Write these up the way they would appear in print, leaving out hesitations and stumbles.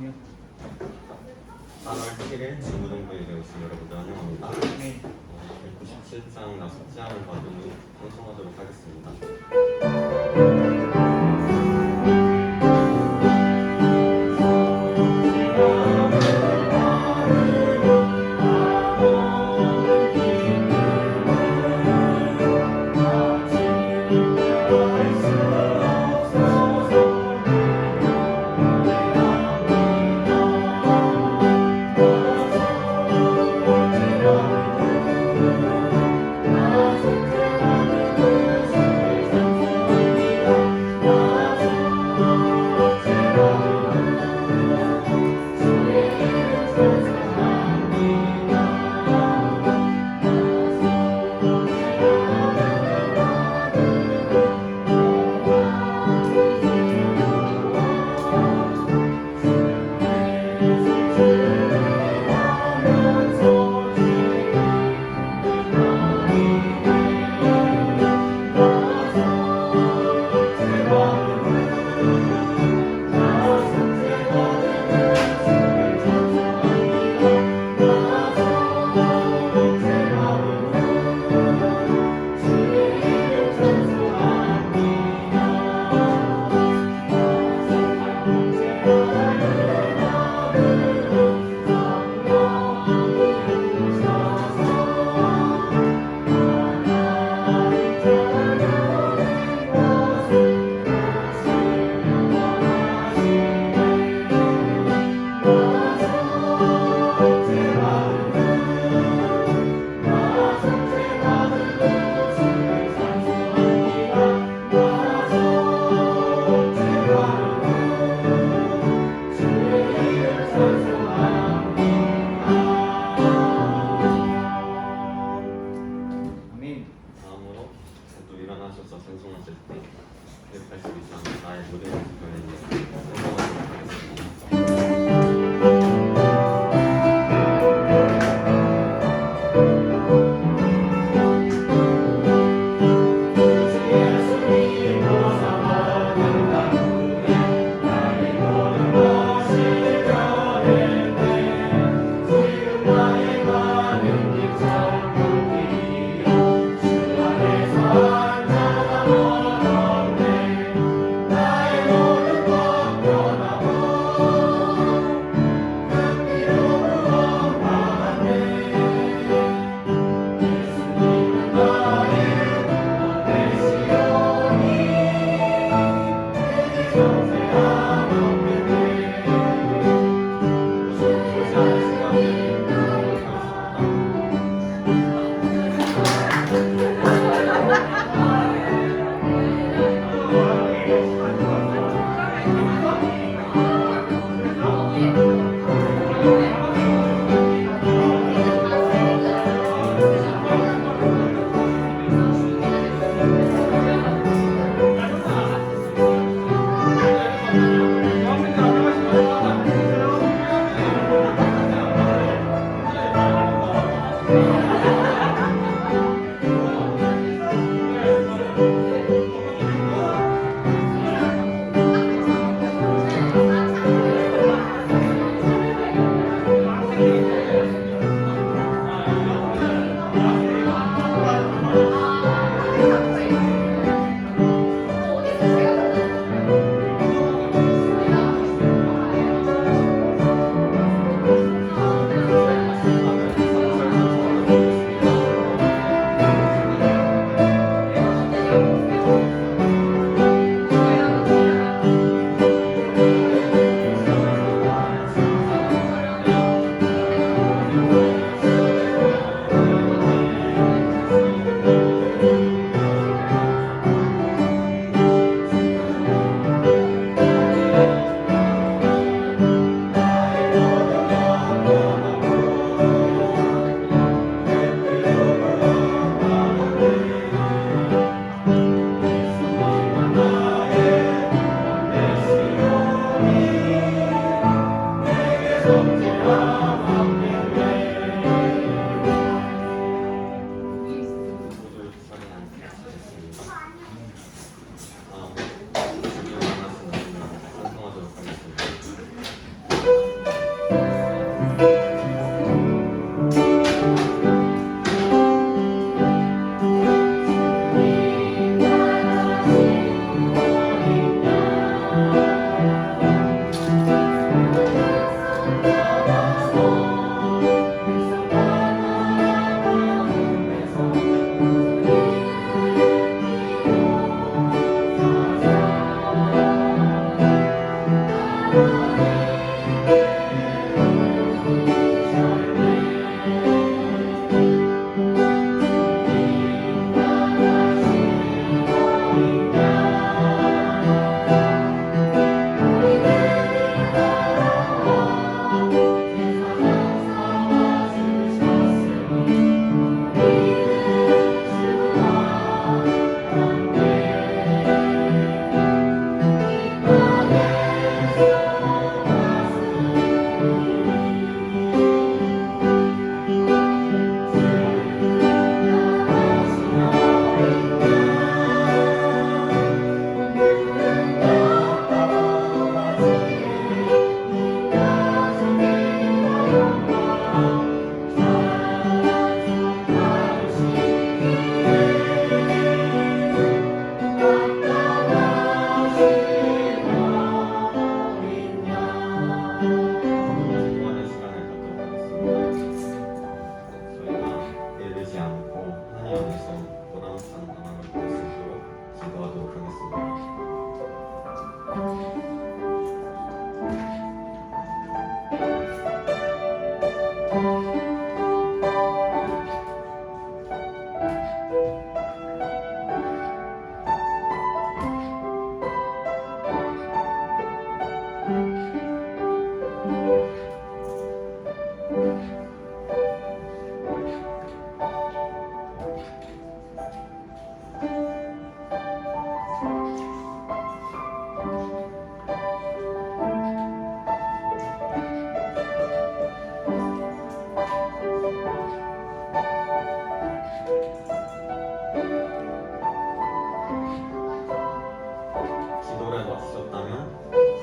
4월 7일 중고등부일에 오신 여러분들 환영합니다. 197장 나숙지함을 받은 후 방송하도록 하겠습니다. 감사합니다.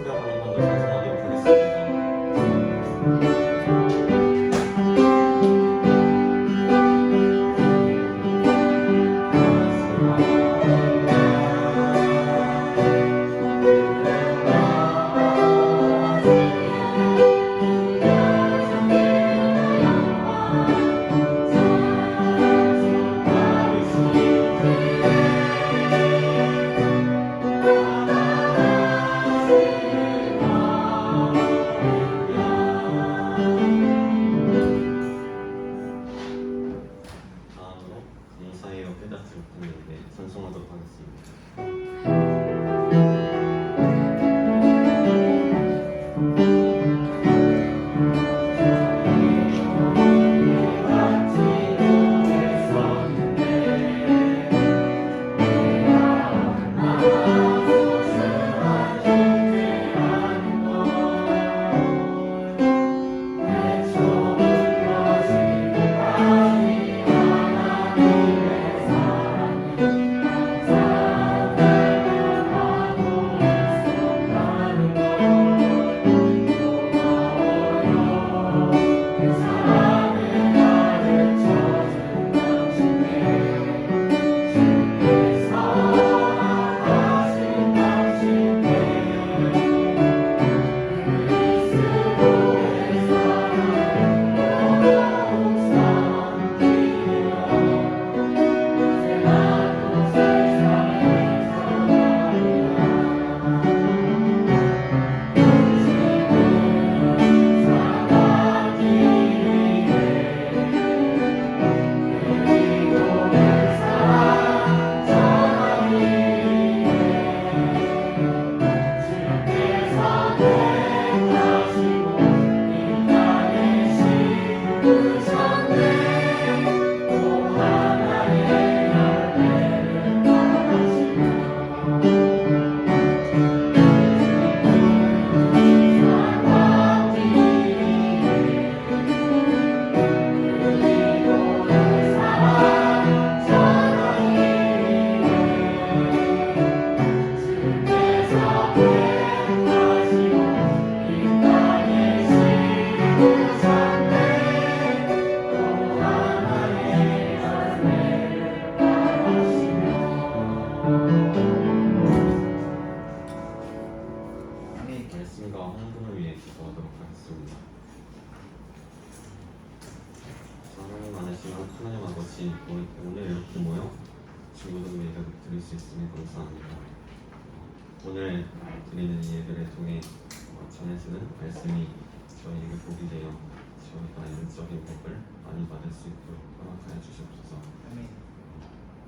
소감을 한 번 더 전송하도록 하겠습니다. 다음으로 감사해요 깨닫을 부분인데 전송하도록 하겠습니다. 말씀과 헌금을 위해 기도하도록 하겠습니다. 사랑이 많으신 하나님 아버지, 오늘 이렇게 모여 친구들 예배를 드릴 수 있으니 감사합니다. 오늘 드리는 예배를 통해 전해지는 말씀이 저희에게 복이 되어 저희가 영적인 복을 많이 받을 수 있도록 허락하여 주시옵소서.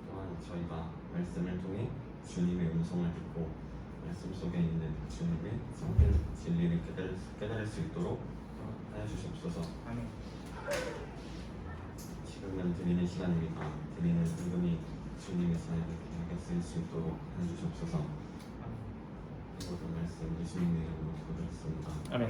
또한 저희가 말씀을 통해 주님의 음성을 듣고 말씀 속에 있는 주님의 성경 진리를 깨달을 수 있도록 하여 주시옵소서. 지금은 드리는 시간입니다. 드리는 헌금이 주님의 사역을 귀하게 쓰일 수 있도록 하여 주시옵소서. 이 모든 말씀 예수님의 이름으로 기도드렸습니다. 아멘.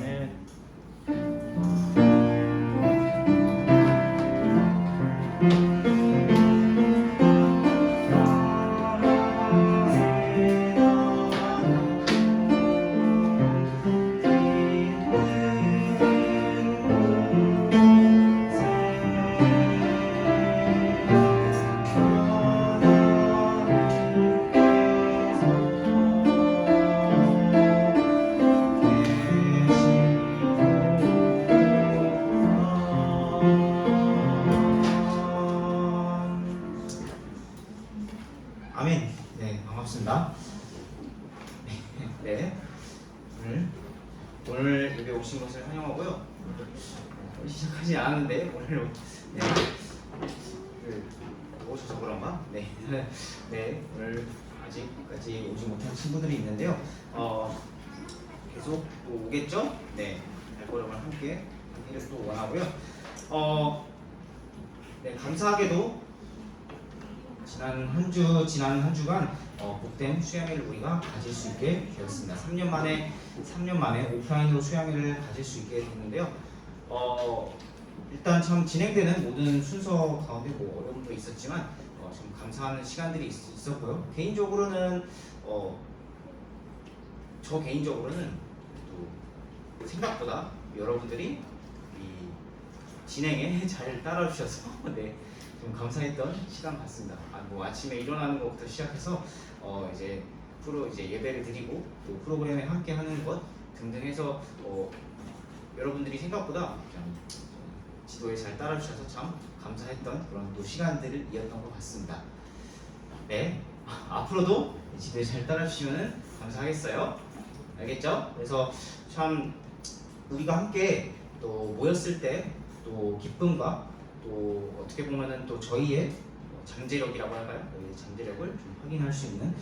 아멘. 네, 반갑습니다. 네, 오늘 예배 오신 것을 환영하고요. 시작하지 않았는데 오늘 오셔서 그런가? 네, 오늘 아직까지 오지 못한 친구들이 있는데요. 계속 또 오겠죠? 네, 발걸음을 함께 하기를 또 원하고요. 감사하게도 지난 한 주간 복된 수양회를 우리가 가질 수 있게 되었습니다. 3년 만에 오프라인으로 수양회를 가질 수 있게 됐는데요. 일단 참 진행되는 모든 순서 가운데 어려움도 있었지만 좀 감사하는 시간들이 있었고요. 저 개인적으로는 또 생각보다 여러분들이 이 진행에 잘 따라주셔서 네, 좀 감사했던 시간 같습니다. 뭐 아침에 일어나는 것부터 시작해서 이제 이제 예배를 드리고 또 프로그램에 함께 하는 것 등등 해서 여러분들이 생각보다 그냥 지도에 잘 따라주셔서 참 감사했던 그런 또 시간들이었던 것 같습니다. 네, 앞으로도 지도에 잘 따라주시면 감사하겠어요. 알겠죠? 그래서 참 우리가 함께 또 모였을 때 또 기쁨과 또 어떻게 보면은 또 저희의 잠재력이라고 할까요? 저희의 잠재력을 좀 확인할 수 있는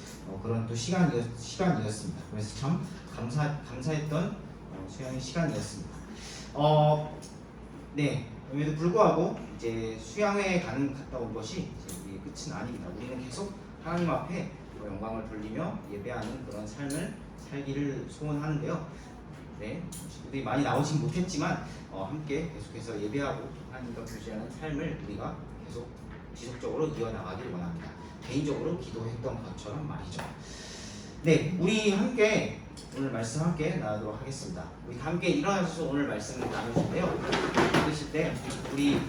그런 또 시간이었습니다. 그래서 참 감사했던 수양의 시간이었습니다. 네, 그럼에도 불구하고 이제 수양회에 갔다 온 것이 이제 우리의 끝은 아닙니다. 우리는 계속 하나님 앞에 영광을 돌리며 예배하는 그런 삶을 살기를 소원하는데요. 네, 친구들이 많이 나오진 못했지만 함께 계속해서 예배하고 하나님과 교제하는 삶을 우리가 계속 지속적으로 이어나가길 원합니다. 개인적으로 기도했던 것처럼 말이죠. 네, 우리 함께 오늘 말씀 함께 나누도록 하겠습니다. 우리 함께 일어나셔서 오늘 말씀을 나누는데요. 읽으실 때 우리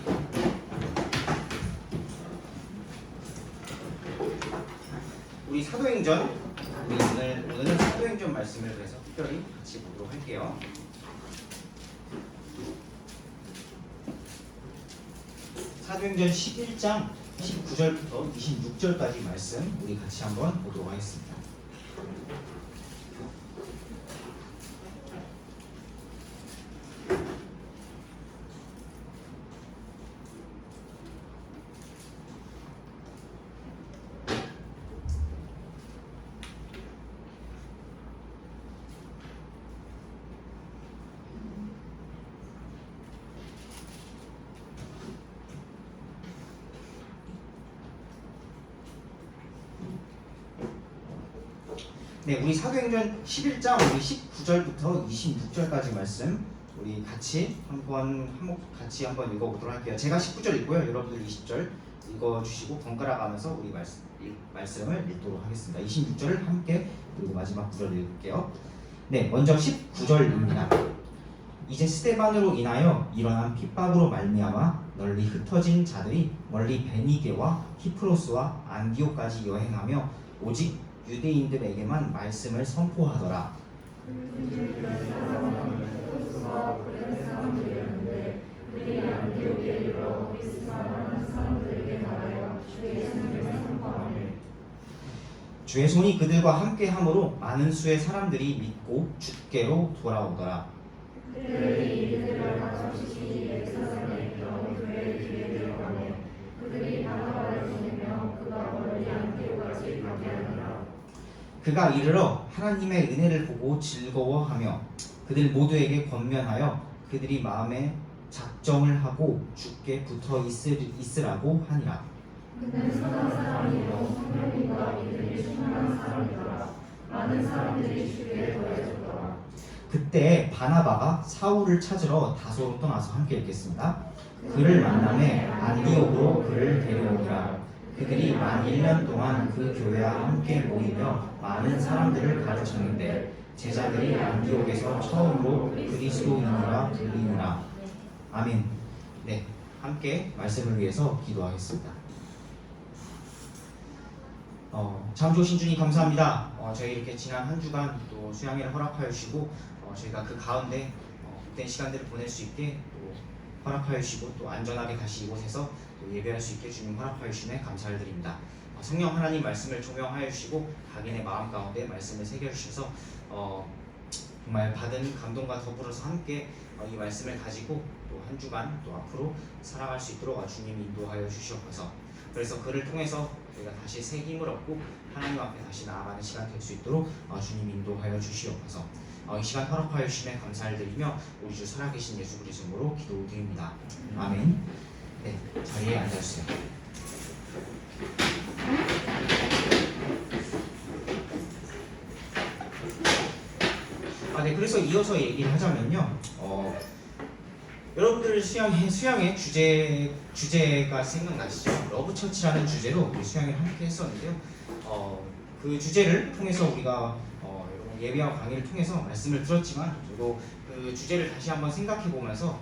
사도행전 오늘은 사도행전 말씀을 그래서 특별히 같이 보도록 할게요. 사도행전 11장 19절부터 26절까지 말씀 우리 같이 한번 보도록 하겠습니다. 네, 우리 사도행전 11장 우리 19절부터 26절까지 말씀 우리 같이 한번 읽어보도록 할게요. 제가 19절 읽고요. 여러분들 20절 읽어주시고 번갈아 가면서 우리 말씀을 읽도록 하겠습니다. 26절을 함께 그리고 마지막 9절 읽을게요. 네, 먼저 19절입니다. 이제 스데반으로 인하여 일어난 핍박으로 말미암아 널리 흩어진 자들이 멀리 베니게와 키프로스와 안디오까지 여행하며 오직 유대인들에게만 말씀을 선포하더라. 주의 손이 그들과 함께함으로 많은 수의 사람들이 믿고 주께로 돌아오더라. 그가 이르러 하나님의 은혜를 보고 즐거워하며 그들 모두에게 권면하여 그들이 마음에 작정을 하고 주께 붙어 있으라고 하니라. 그는 선한 사람이요 성령님과 믿음이 충만한 사람이더라. 많은 사람들이 주께 더해졌더라. 그때 바나바가 사울을 찾으러 다소로 떠나서 함께 읽겠습니다. 그를 만남에 안디옥으로 그를 데려오니라. 그들이 만 1년 동안 그 교회와 함께 모이며 많은 사람들을 가르쳤는데 제자들이 안디옥에서 처음으로 그리스도인이라 불리느라. 아멘. 네, 함께 말씀을 위해서 기도하겠습니다. 참 좋으신 주님 감사합니다. 저희 이렇게 지난 한 주간 또 수양회를 허락하여 주시고 저희가 그 가운데 복된 시간들을 보낼 수 있게 또 허락하여 주시고 또 안전하게 다시 이곳에서 또 예배할 수 있게 주님 허락하여 주시네 감사를 드립니다. 성령 하나님 말씀을 조명하여 주시고 각인의 마음 가운데 말씀을 새겨 주셔서 정말 받은 감동과 더불어서 함께 이 말씀을 가지고 또 한 주간 또 앞으로 살아갈 수 있도록 주님이 인도하여 주시옵소서. 그래서 그를 통해서 저희가 다시 새 힘을 얻고 하나님 앞에 다시 나아가는 시간 될 수 있도록 주님 인도하여 주시옵소서. 이 시간 허락하여 주시네 감사를 드리며 우리 주 살아계신 예수 그리스도 이름으로 기도드립니다. 아멘. 네, 자리에 앉아주세요. 네, 그래서 이어서 얘기를 하자면요. 여러분들 수양의 주제가 생각나시죠? 러브처치라는 주제로 우리 수양을 함께 했었는데요. 그 주제를 통해서 우리가 예배와 강의를 통해서 말씀을 들었지만 저도 그 주제를 다시 한번 생각해 보면서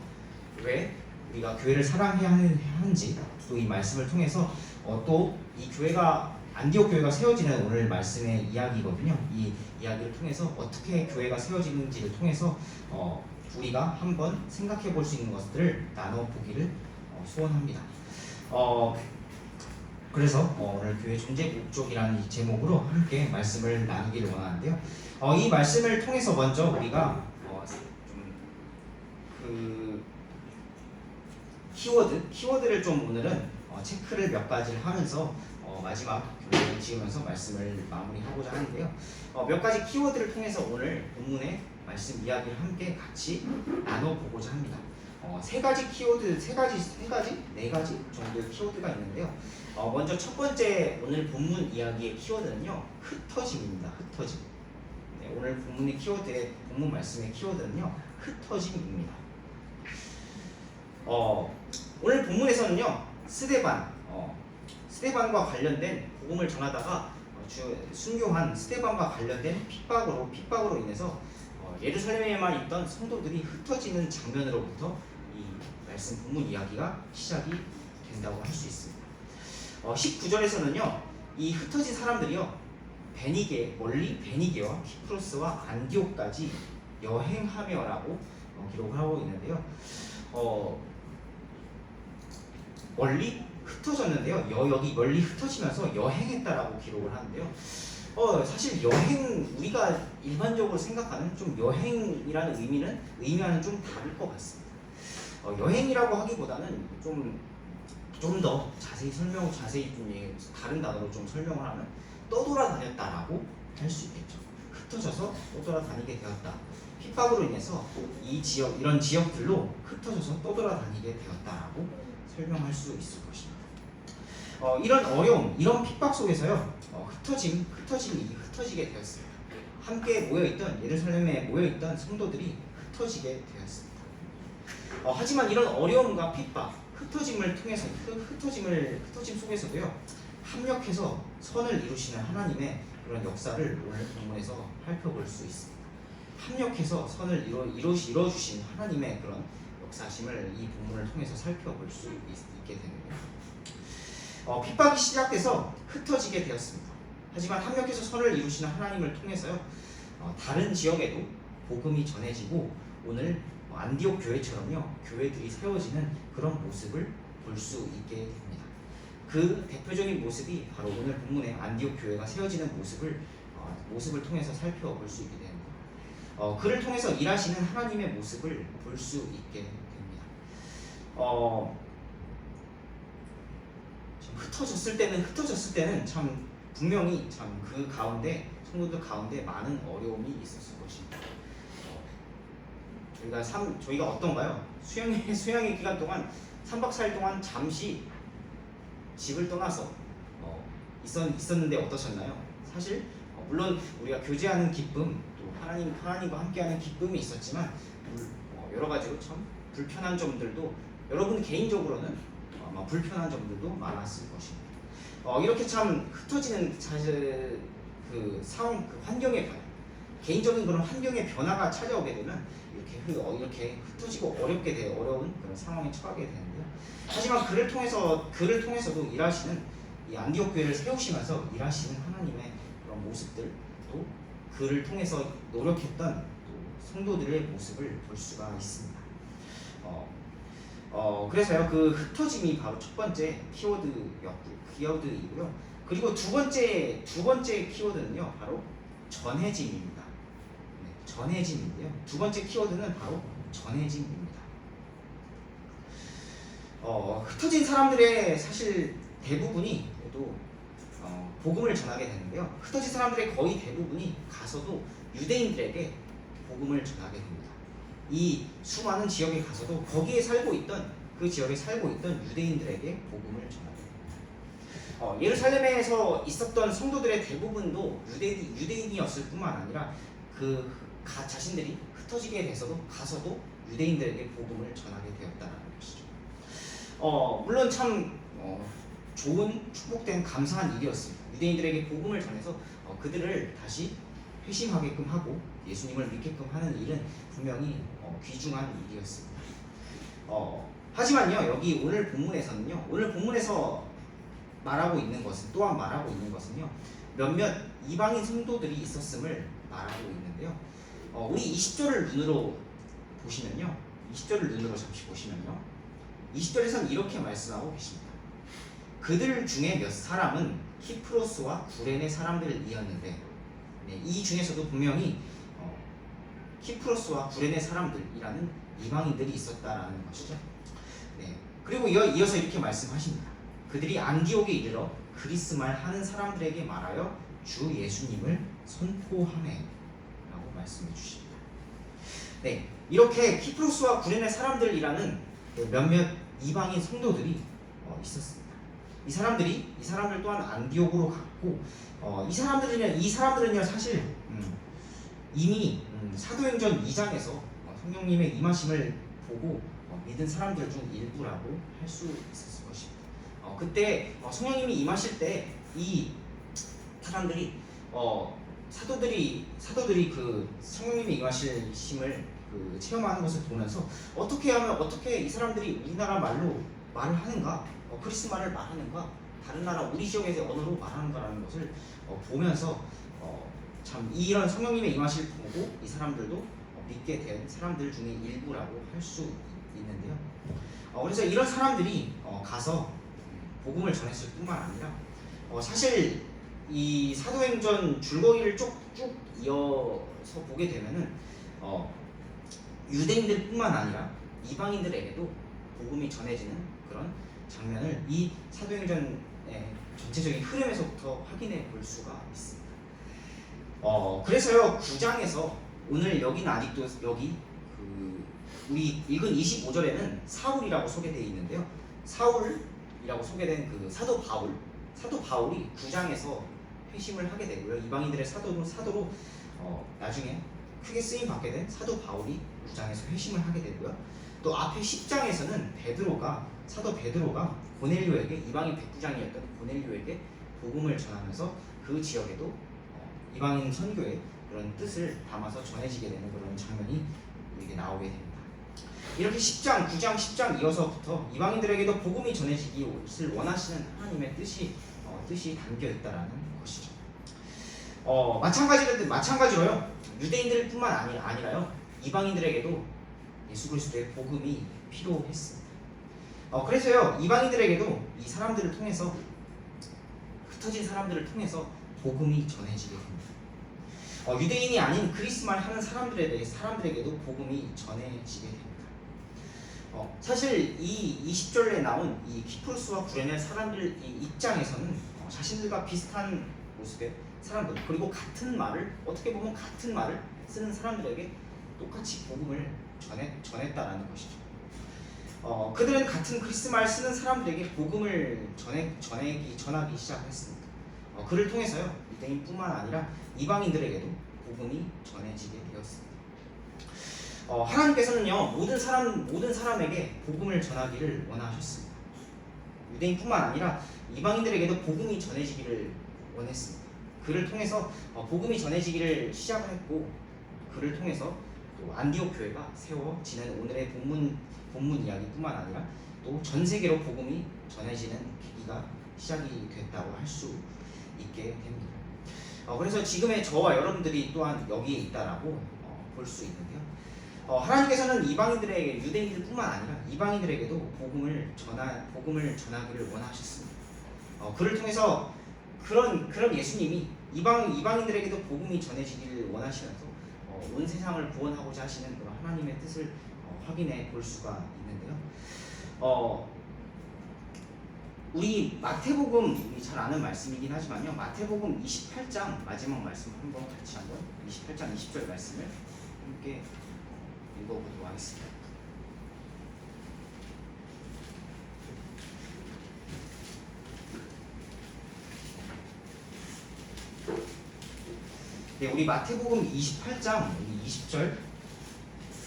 왜 우리가 교회를 사랑해야 하는지 또 이 말씀을 통해서 또 이 교회가 안디옥 교회가 세워지는 오늘 말씀의 이야기거든요. 이 이야기를 통해서 어떻게 교회가 세워지는지를 통해서 우리가 한번 생각해 볼 수 있는 것들을 나눠 보기를 소원합니다. 그래서 오늘 교회 존재 목적이라는 이 제목으로 함께 말씀을 나누기를 원하는데요. 이 말씀을 통해서 먼저 우리가 좀 키워드를 좀 오늘은 체크를 몇 가지를 하면서 마지막 교훈을 지으면서 말씀을 마무리하고자 하는데요. 몇 가지 키워드를 통해서 오늘 본문의 말씀 이야기를 함께 같이 나눠보고자 합니다. 네 가지 정도의 키워드가 있는데요. 먼저 첫 번째 오늘 본문 이야기의 키워드는요, 흩어짐입니다. 흩어짐. 네, 오늘 본문 말씀의 키워드는요, 흩어짐입니다. 오늘 본문에서는요, 스데반과 관련된 복음을 전하다가 순교한 스데반과 관련된 핍박으로 인해서 예루살렘에만 있던 성도들이 흩어지는 장면으로부터 이 말씀 본문 이야기가 시작이 된다고 할 수 있습니다. 19절에서는요, 이 흩어진 사람들이요, 베니게와 키프로스와 안디옥까지 여행하며라고 기록을 하고 있는데요. 멀리 흩어졌는데요. 여기 멀리 흩어지면서 여행했다라고 기록을 하는데요. 사실 우리가 일반적으로 생각하는 좀 여행이라는 의미와는 좀 다를 것 같습니다. 여행이라고 하기보다는 좀 더 자세히 다른 단어로 좀 설명을 하면 떠돌아다녔다라고 할 수 있겠죠. 흩어져서 떠돌아다니게 되었다. 핍박으로 인해서 이런 지역들로 흩어져서 떠돌아다니게 되었다라고 설명할 수 있을 것입니다. 이런 어려움, 이런 핍박 속에서요, 흩어지게 되었습니다. 함께 예루살렘에 모여있던 성도들이 흩어지게 되었습니다. 하지만 이런 어려움과 핍박, 흩어짐 속에서도요, 합력해서 선을 이루시는 하나님의 그런 역사를 오늘 본문에서 살펴볼 수 있습니다. 합력해서 선을 이루어주신 하나님의 그런 역사심을 이 본문을 통해서 살펴볼 수 있게 되는데요. 핍박이 시작돼서 흩어지게 되었습니다. 하지만 합력해서 선을 이루시는 하나님을 통해서요, 다른 지역에도 복음이 전해지고 오늘 안디옥 교회처럼요, 교회들이 세워지는 그런 모습을 볼 수 있게 됩니다. 그 대표적인 모습이 바로 오늘 본문의 안디옥 교회가 세워지는 모습을 통해서 살펴볼 수 있게 됩니다. 그를 통해서 일하시는 하나님의 모습을 볼 수 있게 됩니다. 흩어졌을 때는 참 분명히 참 그 가운데 성도들 가운데 많은 어려움이 있었을 것입니다. 저희가 어떤가요? 수양의 기간 동안 3박 4일 동안 잠시 집을 떠나서 있었는데 어떠셨나요? 사실 물론 우리가 교제하는 기쁨, 또 하나님과 함께하는 기쁨이 있었지만 여러 가지로 참 불편한 점들도, 여러분 개인적으로는 아마 불편한 점들도 많았을 것입니다. 이렇게 참 흩어지는 사실 그 환경의 개인적인 그런 환경의 변화가 찾아오게 되면 이렇게 흩어지고 어려운 그런 상황에 처하게 되는데요. 하지만 그를 통해서도 일하시는 이 안디옥 교회를 세우시면서 일하시는 하나님의 그런 모습들, 또 그를 통해서 노력했던 또 성도들의 모습을 볼 수가 있습니다. 그래서요, 그 흩어짐이 바로 첫 번째 키워드이고요. 그리고 두 번째 키워드는요, 바로 전해짐입니다. 네, 전해짐인데요. 두 번째 키워드는 바로 전해짐입니다. 흩어진 사람들의 사실 대부분이 또 복음을 전하게 되는데요. 흩어진 사람들의 거의 대부분이 가서도 유대인들에게 복음을 전하게 됩니다. 이 수많은 지역에 가서도 그 지역에 살고 있던 유대인들에게 복음을 전하게 됩니다. 예루살렘에서 있었던 성도들의 대부분도 유대인이었을 뿐만 아니라 자신들이 흩어지게 돼서도 가서도 유대인들에게 복음을 전하게 되었다는 것이죠. 물론 참 좋은 축복된 감사한 일이었습니다. 유대인들에게 복음을 전해서 그들을 다시 회심하게끔 하고 예수님을 믿게끔 하는 일은 분명히 귀중한 일이었습니다. 하지만요, 여기 오늘 본문에서 말하고 있는 것은 또한 말하고 있는 것은요, 몇몇 이방인 성도들이 있었음을 말하고 있는데요. 우리 20절을 눈으로 보시면요, 20절을 눈으로 잠시 보시면요, 20절에서는 이렇게 말씀하고 계십니다. 그들 중에 몇 사람은 키프로스와 구레네 사람들이었는데, 네, 이 중에서도 분명히 키프로스와 구레네 사람들이라는 이방인들이 있었다라는 것이죠. 네, 그리고 이어서 이렇게 말씀하십니다. 그들이 안디옥에 이르러 그리스말 하는 사람들에게 말하여 주 예수님을 선포하매 라고 말씀해 주십니다. 네, 이렇게 키프로스와 구레네 사람들이라는 몇몇 이방인 성도들이 있었습니다. 이 사람들 또한 안디옥으로 갔고, 이 사람들은요 사실 이미 사도행전 2장에서 성령님의 임하심을 보고 믿은 사람들 중 일부라고 할 수 있었을 것입니다. 그때 성령님이 임하실 때 이 사람들이 사도들이 그 성령님이 임하심을 체험하는 것을 보면서 어떻게 이 사람들이 우리나라 말로 말을 하는가, 그리스 말을 말하는가, 다른 나라 우리 지역에서 언어로 말하는가라는 것을 보면서 참 이런 성령님의 임하심을 보고 이 사람들도 믿게 된 사람들 중에 일부라고 할 수 있는데요. 그래서 이런 사람들이 가서 복음을 전했을 뿐만 아니라 사실 이 사도행전 줄거기를 쭉 이어서 보게 되면은 유대인들뿐만 아니라 이방인들에게도 복음이 전해지는 그런 장면을 이 사도행전의 전체적인 흐름에서부터 확인해 볼 수가 있습니다. 그래서요 9장에서 오늘 여기는 아직도 우리 읽은 25절에는 사울이라고 소개되어 있는데요. 사울이라고 소개된 그 사도 바울이 9장에서 회심을 하게 되고요. 이방인들의 사도로 나중에 크게 쓰임 받게 된 사도 바울이 9장에서 회심을 하게 되고요. 또 앞에 10장에서는 사도 베드로가 고넬료에게, 이방인 백부장이었던 고넬료에게 복음을 전하면서 그 지역에도 이방인 선교의 그런 뜻을 담아서 전해지게 되는 그런 장면이 우리에게 나오게 됩니다. 이렇게 10장, 9장, 10장 이어서부터 이방인들에게도 복음이 전해지기를 원하시는 하나님의 뜻이 담겨 있다라는 것이죠. 마찬가지로요, 유대인들뿐만 아니라요, 이방인들에게도 예수 그리스도의 복음이 필요했습니다. 그래서요, 이방인들에게도 이 사람들을 통해서, 흩어진 사람들을 통해서 복음이 전해지게 됩니다. 유대인이 아닌 그리스말 하는 사람들에게도 복음이 전해지게 됩니다. 사실 이 20절에 나온 이 키프로스와 구레네 사람들 이 입장에서는 자신들과 비슷한 모습의 사람들, 그리고 어떻게 보면 같은 말을 쓰는 사람들에게 똑같이 복음을 전했다라는 것이죠. 그들은 같은 그리스말 쓰는 사람들에게 복음을 전하기 시작했습니다. 그를 통해서요, 유대인뿐만 아니라 이방인들에게도 복음이 전해지게 되었습니다. 하나님께서는요, 모든 사람에게 복음을 전하기를 원하셨습니다. 유대인뿐만 아니라 이방인들에게도 복음이 전해지기를 원했습니다. 그를 통해서 복음이 전해지기를 시작을 했고, 그를 통해서 또 안디옥 교회가 세워지는 오늘의 본문 이야기뿐만 아니라 또 전 세계로 복음이 전해지는 계기가 시작이 됐다고 할 수 있게 됩니다. 그래서 지금의 저와 여러분들이 또한 여기에 있다라고 볼 수 있는데요. 하나님께서는 이방인들에게, 유대인들뿐만 아니라 이방인들에게도 복음을 전하기를 원하셨습니다. 그를 통해서 그런 예수님이 이방인들에게도 복음이 전해지기를 원하시면서 온 세상을 구원하고자 하시는 그런 하나님의 뜻을 확인해 볼 수가 있는데요. 우리 마태복음, 우리 잘 아는 말씀이긴 하지만요, 마태복음 28장 마지막 말씀 한번 28장 20절 말씀을 함께 읽어보도록 하겠습니다. 네, 우리 마태복음 28장 20절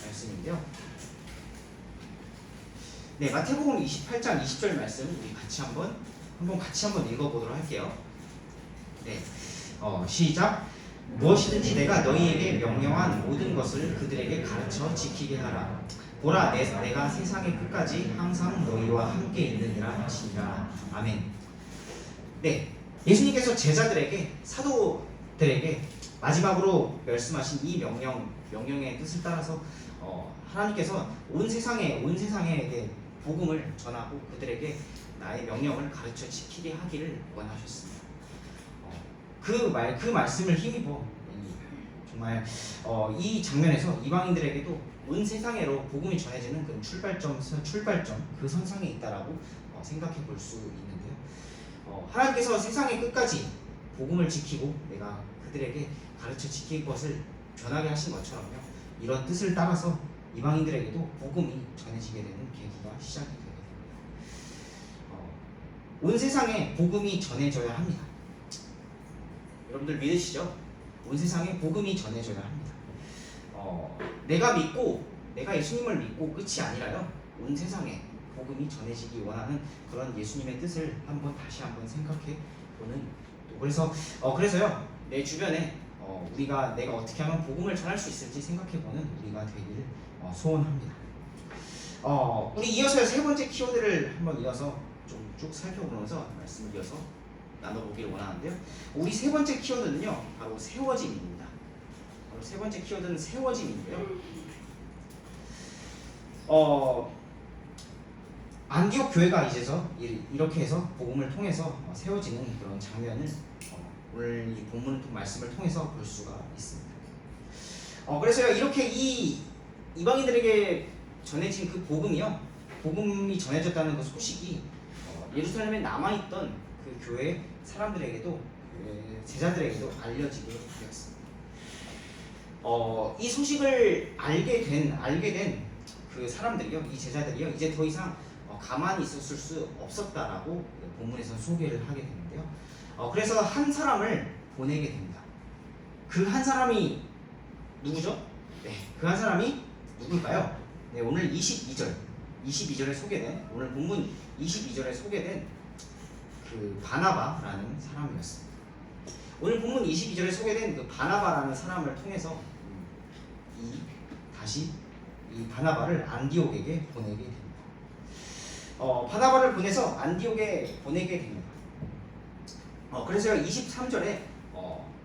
말씀인데요. 네, 마태복음 28장 20절 말씀 우리 같이 한번 읽어보도록 할게요. 네, 시작. 무엇이든지 내가 너희에게 명령한 모든 것을 그들에게 가르쳐 지키게 하라. 보라, 내가 세상의 끝까지 항상 너희와 함께 있느니라 하시니라. 아멘. 네, 예수님께서 제자들에게, 사도들에게 마지막으로 말씀하신 이 명령의 뜻을 따라서 하나님께서 온 세상에 복음을 전하고 그들에게 나의 명령을 가르쳐 지키게 하기를 원하셨습니다. 그 말씀을 힘입어 정말 이 장면에서 이방인들에게도 온 세상에로 복음이 전해지는 그 출발점 그 선상에 있다라고 생각해 볼 수 있는데요. 하나님께서 세상의 끝까지 복음을 지키고 내가 그들에게 가르쳐 지킬 것을 전하게 하신 것처럼요. 이런 뜻을 따라서 이방인들에게도 복음이 전해지게 되는 계기가 시작이 되게 됩니다. 온 세상에 복음이 전해져야 합니다. 여러분들 믿으시죠? 온 세상에 복음이 전해져야 합니다. 내가 예수님을 믿고 끝이 아니라요. 온 세상에 복음이 전해지기 원하는 그런 예수님의 뜻을 다시 한번 생각해 보는. 그래서요. 내 주변에 내가 어떻게 하면 복음을 전할 수 있을지 생각해 보는 우리가 되기를 소원합니다. 우리 이어서 세 번째 키워드를 한번 이어서 좀 쭉 살펴보면서 말씀을 이어서 나눠보기를 원하는데요. 우리 세 번째 키워드는요, 바로 세워짐입니다. 바로 세 번째 키워드는 세워짐인데요. 안디옥 교회가 이렇게 해서 복음을 통해서 세워지는 그런 장면을 오늘 이 본문 말씀을 통해서 볼 수가 있습니다. 그래서요, 이렇게 이 이방인들에게 전해진 그 복음이 전해졌다는 그 소식이 예루살렘에 남아있던 그 교회 사람들에게도, 제자들에게도 알려지게 되었습니다. 이 소식을 알게 된 그 사람들이요, 이 제자들이요, 이제 더 이상 가만히 있었을 수 없었다라고 본문에서 소개를 하게 되는데요. 그래서 한 사람을 보내게 됩니다. 그 한 사람이 누구죠? 네, 그 한 사람이 누굴까요? 네, 오늘 22절에 소개된, 오늘 본문 22절에 소개된 그 바나바라는 사람이었습니다. 오늘 본문 22절에 소개된 그 바나바라는 사람을 통해서 다시 이 바나바를 안디옥에게 보내게 됩니다. 바나바를 보내서 안디옥에 보내게 됩니다. 그래서 23절에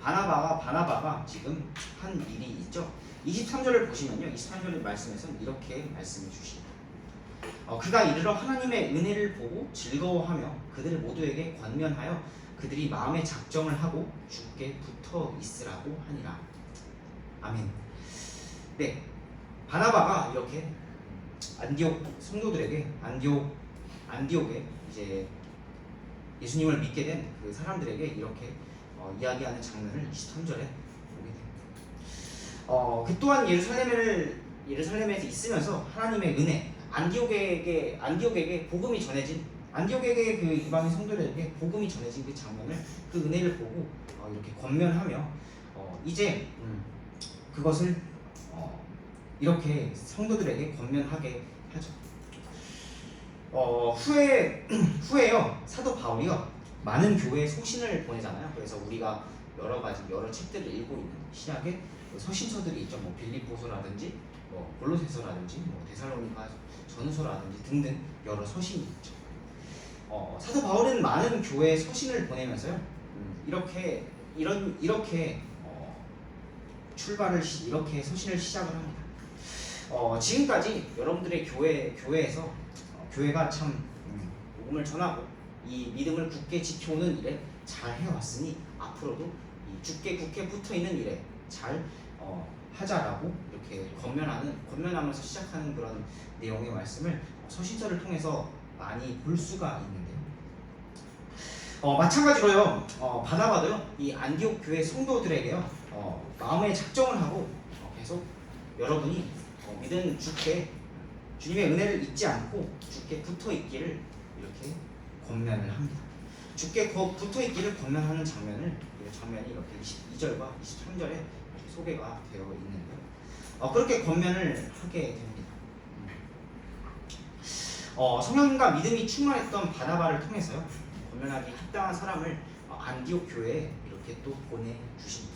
바나바가 지금 한 일이 있죠. 23절을 보시면요, 23절의 말씀에서는 이렇게 말씀해 주십니다. 그가 이르러 하나님의 은혜를 보고 즐거워하며 그들 모두에게 권면하여 그들이 마음의 작정을 하고 주께 붙어 있으라고 하니라. 아멘. 네, 바나바가 이렇게 안디옥 성도들에게, 안디옥에 이제 예수님을 믿게 된 그 사람들에게 이렇게 이야기하는 장면을 23절에 보게 됩니다. 그 또한 예루살렘에서 있으면서 하나님의 은혜, 안디옥에게 복음이 전해진, 안디옥에게 그 이방인 성도들에게 복음이 전해진 그 장면을, 그 은혜를 보고 이렇게 권면하며 이제 그것을 이렇게 성도들에게 권면하게 하죠. 후에요, 사도 바울이요, 많은 교회에 소신을 보내잖아요. 그래서 우리가 여러 책들을 읽고 있는 신약의 서신서들이 있죠. 뭐 빌립보서라든지, 뭐 골로새서라든지, 뭐 데살로니가 전서라든지 등등 여러 서신이 있죠. 사도 바울은 많은 교회에 서신을 보내면서요, 이렇게 이렇게 서신을 시작을 합니다. 지금까지 여러분들의 교회에서 교회가 참 복음을 전하고 이 믿음을 굳게 지켜오는 일에 잘 해왔으니 앞으로도 이 굳게 붙어있는 일에 잘 하자라고 이렇게 권면하면서 시작하는 그런 내용의 말씀을 서신서를 통해서 많이 볼 수가 있는데요. 마찬가지로요, 바나바도요, 이 안디옥 교회 성도들에게요, 마음의 작정을 하고 계속 여러분이 믿은 주님의 은혜를 잊지 않고 주께 붙어 있기를 이렇게 권면을 합니다. 주께 붙어 있기를 권면하는 장면이 이렇게 22절과 23절에 이렇게 소개가 되어 있는데요. 그렇게 권면을 하게 됩니다. 성령과 믿음이 충만했던 바나바를 통해서요, 권면하기 합당한 사람을 안디옥 교회에 이렇게 또 보내주십니다.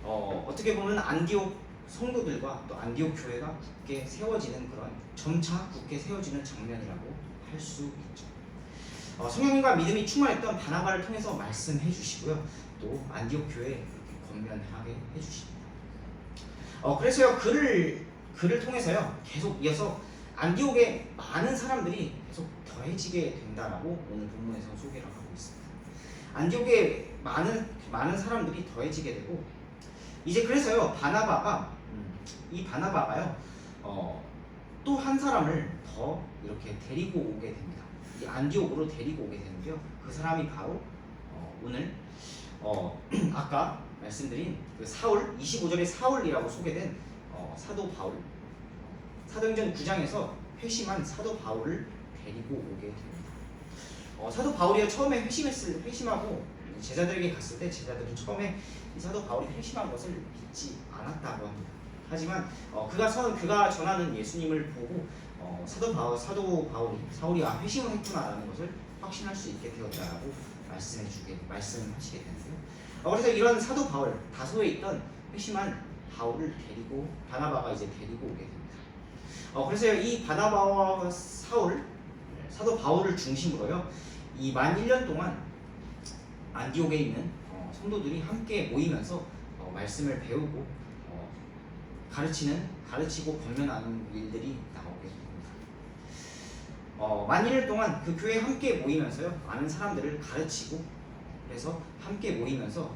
어떻게 보면 안디옥 성도들과 또 안디옥 교회가 굳게 세워지는 그런 점차 굳게 세워지는 장면이라고 할 수 있죠. 성령님과 믿음이 충만했던 바나바를 통해서 말씀해 주시고요. 또 안디옥 교회 이렇게 권면하게 해주십니다. 그래서요 글을 통해서요 계속 이어서 안디옥에 많은 사람들이 계속 더해지게 된다라고 오늘 본문에서 소개를 하고 있습니다. 안디옥에 많은 사람들이 더해지게 되고 이제 그래서요 이 바나바가요 또 한 사람을 더 이렇게 데리고 오게 됩니다. 이 안디옥으로 데리고 오게 되는데요. 그 사람이 바로 오늘 아까 말씀드린 그 사울 25절에 사울이라고 소개된 사도 바울 사도행전 9장에서 회심한 사도 바울을 데리고 오게 됩니다. 사도 바울이 처음에 회심하고 제자들에게 갔을 때 제자들은 처음에 이 사도 바울이 회심한 것을 믿지 않았다고 합니다. 하지만 그가 전하는 예수님을 보고 사울이 회심을 했구나라는 것을 확신할 수 있게 되었다라고 말씀하시게 되는데요. 그래서 이런 사도 바울 다소에 있던 회심한 바울을 바나바가 이제 데리고 오게 됩니다. 그래서 이 바나바와 사도 바울을 중심으로요 이 만 1년 동안 안디옥에 있는 성도들이 함께 모이면서 말씀을 배우고 가르치고 권면하는 일들이 나오게 됩니다. 만 1년 동안 그 교회에 함께 모이면서요 많은 사람들을 가르치고 그래서 함께 모이면서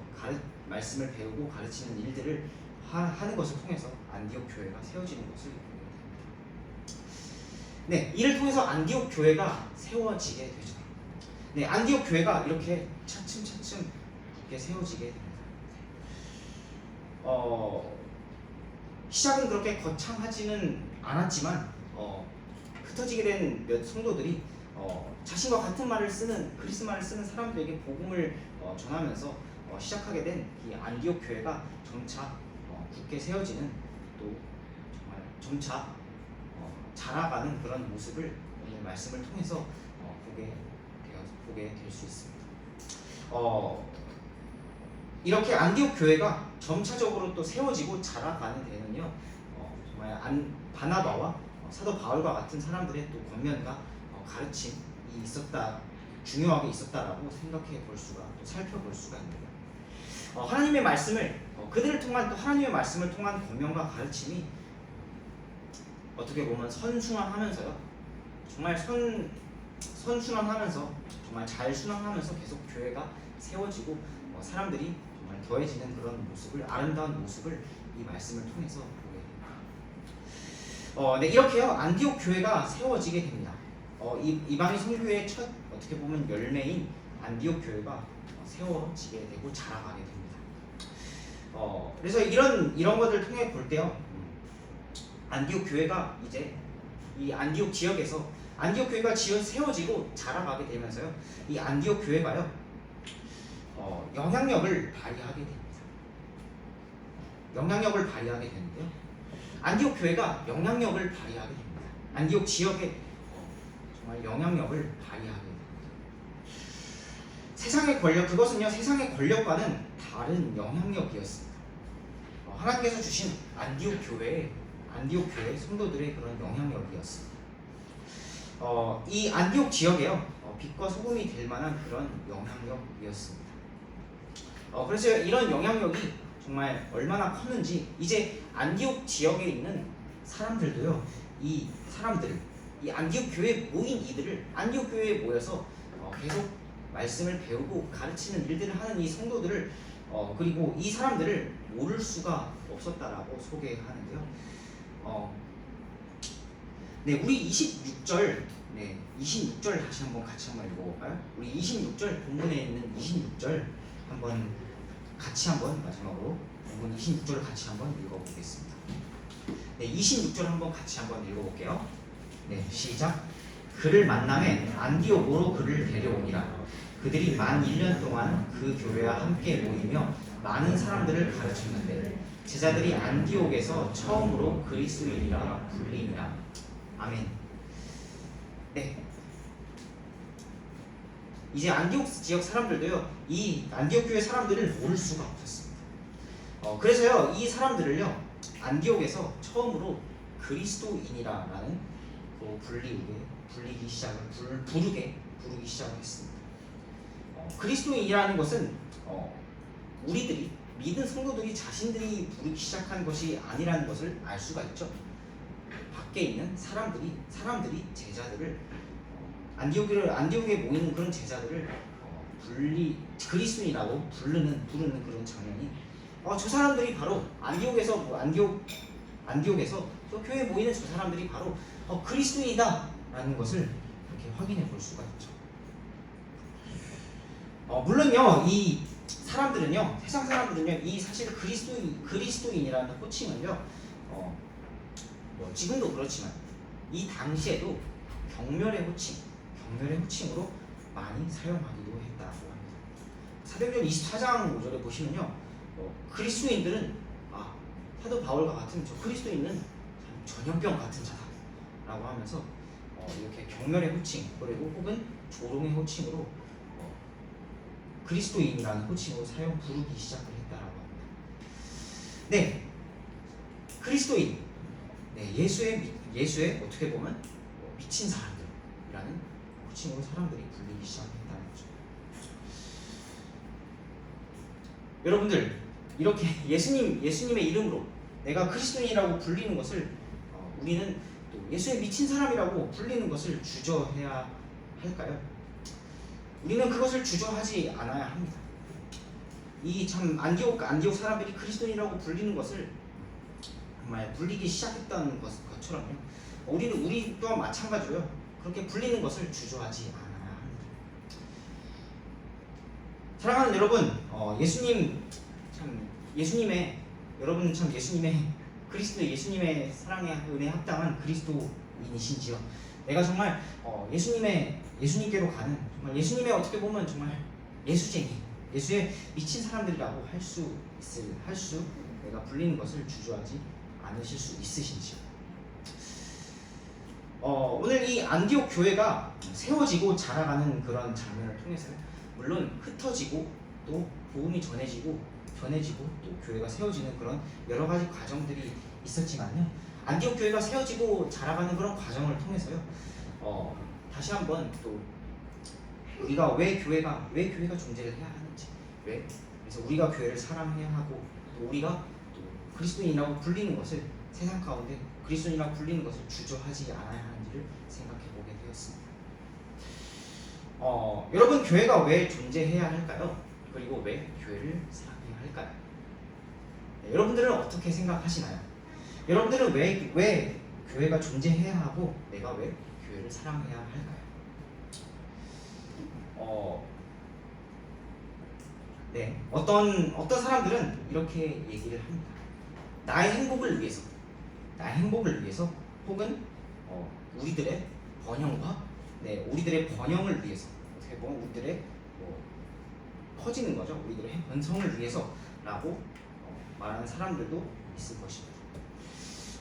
말씀을 배우고 가르치는 일들을 하는 것을 통해서 안디옥 교회가 세워지는 것을 보게 됩니다. 네, 이를 통해서 안디옥 교회가 세워지게 되죠. 네, 안디옥 교회가 이렇게 차츰 이렇게 세워지게 됩니다. 시작은 그렇게 거창하지는 않았지만 흩어지게 된 몇 성도들이 자신과 같은 그리스말을 쓰는 사람들에게 복음을 전하면서 시작하게 된 이 안디옥 교회가 점차 굳게 세워지는 또 정말 점차 자라가는 그런 모습을 오늘 말씀을 통해서 보게 될 수 있습니다. 이렇게 안디옥 교회가 점차적으로 또 세워지고 자라가는 데는요 정말 바나바와 사도 바울과 같은 사람들의 또 권면과 가르침이 중요하게 있었다라고 살펴볼 수가 있습니다. 하나님의 말씀을 그들을 통한 또 하나님의 말씀을 통한 권면과 가르침이 어떻게 보면 선순환하면서요 정말 선순환하면서 정말 잘 순환하면서 계속 교회가 세워지고 사람들이 정말 더해지는 그런 아름다운 모습을 이 말씀을 통해서 보게 됩니다. 네, 이렇게요 안디옥 교회가 세워지게 됩니다. 이방인 선교회의 첫 어떻게 보면 열매인 안디옥 교회가 세워지게 되고 자라가게 됩니다. 그래서 이런 것들을 통해 볼 때요 안디옥 교회가 이제 이 안디옥 지역에서 안디옥 교회가 세워지고 자라가게 되면서요 이 안디옥 교회가요 영향력을 발휘하게 됩니다. 영향력을 발휘하게 되는데요 안디옥 교회가 영향력을 발휘하게 됩니다. 안디옥 지역에 정말 영향력을 발휘하게 됩니다. 그것은요 세상의 권력과는 다른 영향력이었습니다. 하나님께서 주신 안디옥 교회 성도들의 그런 영향력이었습니다. 이 안디옥 지역에요 빛과 소금이 될 만한 그런 영향력이었습니다. 그래서 이런 영향력이 정말 얼마나 컸는지 이제 안디옥 지역에 있는 사람들도요 이 안디옥 교회에 모인 안디옥 교회에 모여서 계속 말씀을 배우고 가르치는 일들을 하는 이 성도들을 그리고 이 사람들을 모를 수가 없었다라고 소개하는데요. 네, 우리 26절 다시 같이 한번 읽어볼까요? 우리 26절 본문에 있는 26절 마지막으로 본문 26절을 같이 한번 읽어보겠습니다. 네, 26절 같이 한번 읽어볼게요. 네, 시작. 그를 만남에 안디옥으로 그를 데려오니라. 그들이 만 1년 동안 그 교회와 함께 모이며 많은 사람들을 가르쳤는데 제자들이 안디옥에서 처음으로 그리스도인이라 불리니라. 아멘. 네. 이제 안디옥 지역 사람들도요 이 안디옥 교회 사람들을 모를 수가 없었습니다. 그래서요 이 사람들을요 안디옥에서 처음으로 그리스도인이라는 부르기 시작을 했습니다. 그리스도인이라는 것은 우리들이 믿은 성도들이 자신들이 부르기 시작한 것이 아니라는 것을 알 수가 있죠. 밖에 있는 사람들이 제자들을 안디옥에 모이는 그런 제자들을 그리스도인이라고 부르는 그런 장면이 저 사람들이 바로 안디옥에서 저 교회에 모이는 저 사람들이 바로 그리스도인이다라는 것을 이렇게 확인해 볼 수가 있죠. 물론요 이 사람들은요 세상 사람들은요 이 사실 그리스도인이라는 호칭을요 뭐 지금도 그렇지만 이 당시에도 경멸의 호칭으로 많이 사용하기도 했다고 합니다. 사도행전 24장 5절에 보시면요 그리스도인들은 사도 바울과 같은 저 그리스도인은 전염병 같은 자다라고 하면서 이렇게 경멸의 호칭 그리고 혹은 조롱의 호칭으로 그리스도인이라는 호칭으로 부르기 시작을 했다라고 합니다. 네, 그리스도인, 네, 예수의 어떻게 보면 미친 사람들이라는 호칭으로 사람들이 불리기 시작했다는 거죠. 여러분들 이렇게 예수님의 이름으로 내가 그리스도인이라고 불리는 것을 우리는 또 예수의 미친 사람이라고 불리는 것을 주저해야 할까요? 우리는 그것을 주저하지 않아야 합니다. 이 참 안디옥 사람들이 그리스도인이라고 불리는 것을 정말 불리기 시작했던 것처럼요. 우리 또한 마찬가지로요. 그렇게 불리는 것을 주저하지 않아야 합니다. 사랑하는 여러분, 여러분 참 예수님의 그리스도 예수님의 사랑의 은혜에 합당한 그리스도인이신지요? 내가 정말 예수님께로 가는 정말 예수님의 어떻게 보면 정말 예수의 미친 사람들이라고 내가 불리는 것을 주저하지 않으실 수 있으신지요? 오늘 이 안디옥 교회가 세워지고 자라가는 그런 장면을 통해서 물론 흩어지고 또 복음이 전해지고 또 교회가 세워지는 그런 여러 가지 과정들이 있었지만요. 안디옥 교회가 세워지고 자라가는 그런 과정을 통해서요. 다시 한번 또 우리가 왜 교회가 존재를 해야 하는지, 그래서 우리가 교회를 사랑해야 하고 또 우리가 또 그리스도인이라고 불리는 것을 세상 가운데 그리스도인이라고 불리는 것을 주저하지 않아야 하는지를 생각해 보게 되었습니다. 여러분 교회가 왜 존재해야 할까요? 그리고 왜 교회를 사랑해야 할까요? 네, 여러분들은 어떻게 생각하시나요? 여러분들은 왜 교회가 존재해야 하고 내가 왜 교회를 사랑해야 할까요? 네, 어떤 사람들은 이렇게 얘기를 합니다. 나의 행복을 위해서 혹은 우리들의 번영을 위해서 어떻게 보면 우리들의 퍼지는 거죠. 우리들의 번성을 위해서라고 말하는 사람들도 있을 것입니다.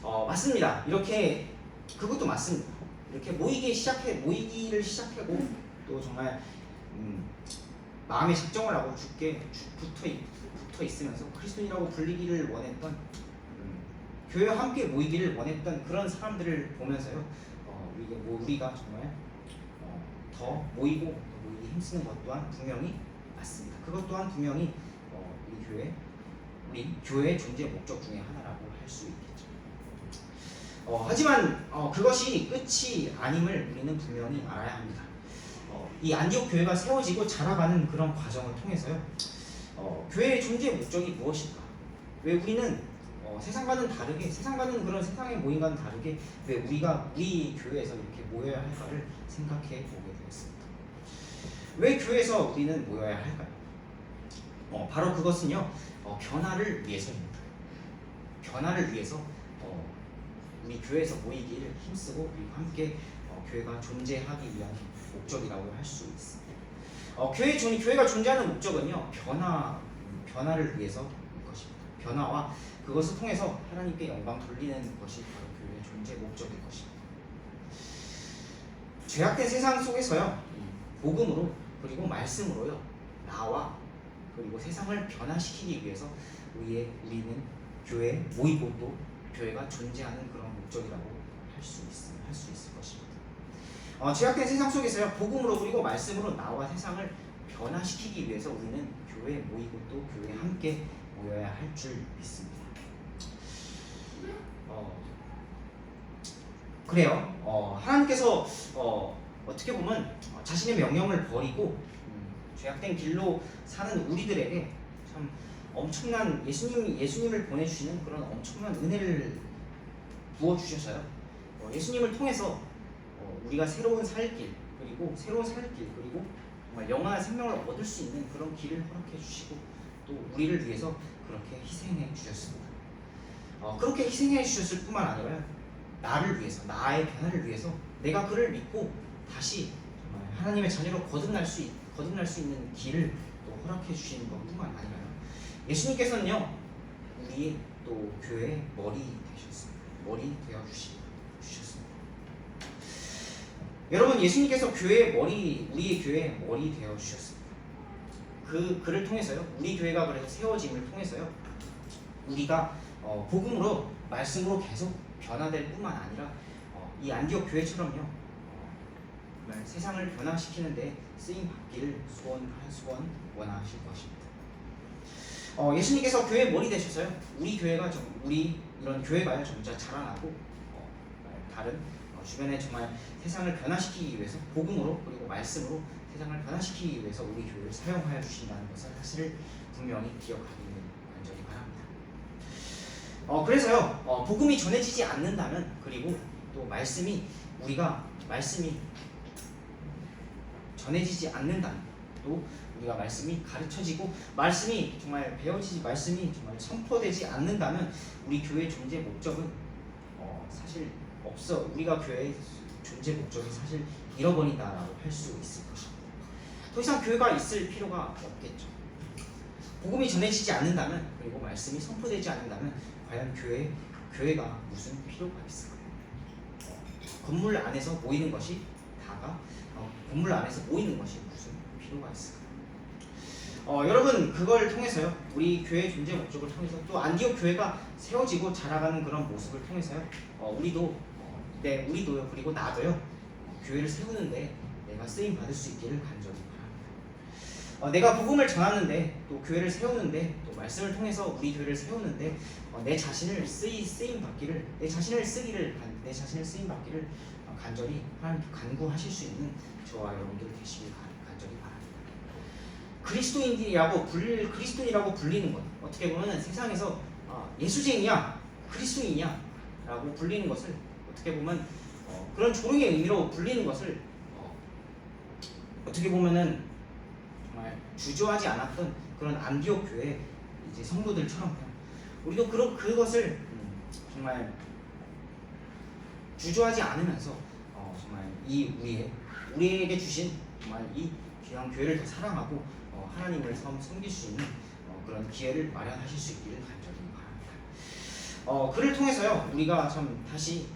맞습니다. 이렇게 그것도 맞습니다. 이렇게 모이기를 시작하고 또 정말 마음의 작정을 하고 굳게 붙어 있으면서 그리스도인이라고 불리기를 원했던 교회와 함께 모이기를 원했던 그런 사람들을 보면서요. 우리가 정말 더 모이기 힘쓰는 것 또한 분명히 맞습니다. 그것 또한 분명히 우리 교회의 존재 목적 중에 하나라고 할 수 있겠죠. 하지만 그것이 끝이 아님을 우리는 분명히 알아야 합니다. 이 안디옥 교회가 세워지고 자라가는 그런 과정을 통해서요. 교회의 존재 목적이 무엇일까? 왜 우리는 세상과는 그런 세상의 모임과는 다르게 왜 우리 교회에서 이렇게 모여야 할까를 생각해 보게 되었습니다. 왜 교회에서 우리는 모여야 할까요? 바로 그것은요. 변화를 위해서입니다. 변화를 위해서 우리 교회에서 모이기를 힘쓰고 그리고 함께 교회가 존재하기 위한 목적이라고 할 수 있습니다. 교회가 존재하는 목적은요. 변화를 위해서일 것입니다. 변화와 그것을 통해서 하나님께 영광 돌리는 것이 바로 교회의 존재 목적일 것입니다. 죄악된 세상 속에서요. 복음으로 그리고 말씀으로요. 나와 그리고 세상을 변화시키기 위해서 우리는 교회 모이고 또 교회가 존재하는 그런 목적이라고 할 수 있을 것입니다. 죄악된 세상 속에서요, 복음으로 그리고 말씀으로 나와 세상을 변화시키기 위해서 우리는 교회에 모이고 또 교회에 함께 모여야 할 줄 믿습니다. 그래요. 하나님께서 어떻게 보면 자신의 명령을 버리고 죄악된 길로 사는 우리들에게 참 엄청난 예수님을 보내주시는 그런 엄청난 은혜를 부어주셔서요. 예수님을 통해서 우리가 새로운 살길 그리고 정말 영원한 생명을 얻을 수 있는 그런 길을 허락해 주시고 또 우리를 위해서 그렇게 희생해 주셨습니다. 그렇게 희생해 주셨을 뿐만 아니라 나를 위해서, 나의 변화를 위해서 내가 그를 믿고 다시 정말 하나님의 자녀로 거듭날 수 있는 길을 또 허락해 주시는 것뿐만 아니라 예수님께서는요, 우리 또 교회의 머리 되셨습니다. 머리 되어 주셨습니다. 여러분, 예수님께서 우리의 교회의 머리 되어 주셨습니다. 그를 통해서요, 우리 교회가 그래서 세워짐을 통해서요, 우리가 복음으로 말씀으로 계속 변화될 뿐만 아니라 이 안디옥 교회처럼요, 정말 세상을 변화시키는데 쓰임 받기를 원하실 것입니다. 예수님께서 교회의 머리 되셔서요, 우리 이런 교회가요 점차 자라나고 다른 주변에 정말 세상을 변화시키기 위해서 복음으로 그리고 말씀으로 세상을 변화시키기 위해서 우리 교회를 사용하여 주신다는 것을 사실을 분명히 기억하기를 간절히 바랍니다. 그래서요, 복음이 전해지지 않는다면, 그리고 또 말씀이 전해지지 않는다면, 또 우리가 말씀이 가르쳐지고 말씀이 정말 말씀이 정말 선포되지 않는다면 우리 교회의 존재 목적은 사실 없어. 우리가 교회의 존재 목적이 사실 잃어버린다라고 할 수 있을 것입니다. 더 이상 교회가 있을 필요가 없겠죠. 복음이 전해지지 않는다면, 그리고 말씀이 선포되지 않는다면 과연 교회가 무슨 필요가 있을까요? 건물 안에서 모이는 것이 건물 안에서 모이는 것이 무슨 필요가 있을까요? 여러분, 그걸 통해서요, 우리 교회의 존재 목적을 통해서 또 안디옥 교회가 세워지고 자라가는 그런 모습을 통해서요, 우리도요, 그리고 나도요, 교회를 세우는데 내가 쓰임 받을 수 있기를 간절히 바랍니다. 내가 복음을 전하는데, 또 교회를 세우는데, 또 말씀을 통해서 우리 교회를 세우는데 내 자신을 쓰임 받기를 간절히 하나님께 간구하실 수 있는 저와 여러분들 되시길 간절히 바랍니다. 그리스도인이라고 불리는 것, 어떻게 보면 세상에서 예수쟁이야, 그리스도인이야 라고 불리는 것을, 어떻게 보면 그런 조롱의 의미로 불리는 것을 어떻게 보면은 정말 주저하지 않았던 그런 안디옥 교회 이제 성도들처럼 우리도 그것을 정말 주저하지 않으면서 정말 우리에게 주신 정말 이 귀한 교회를 더 사랑하고 하나님을 섬길 수 있는 그런 기회를 마련하실 수 있기를 간절히 바랍니다. 그를 통해서요, 우리가 참 다시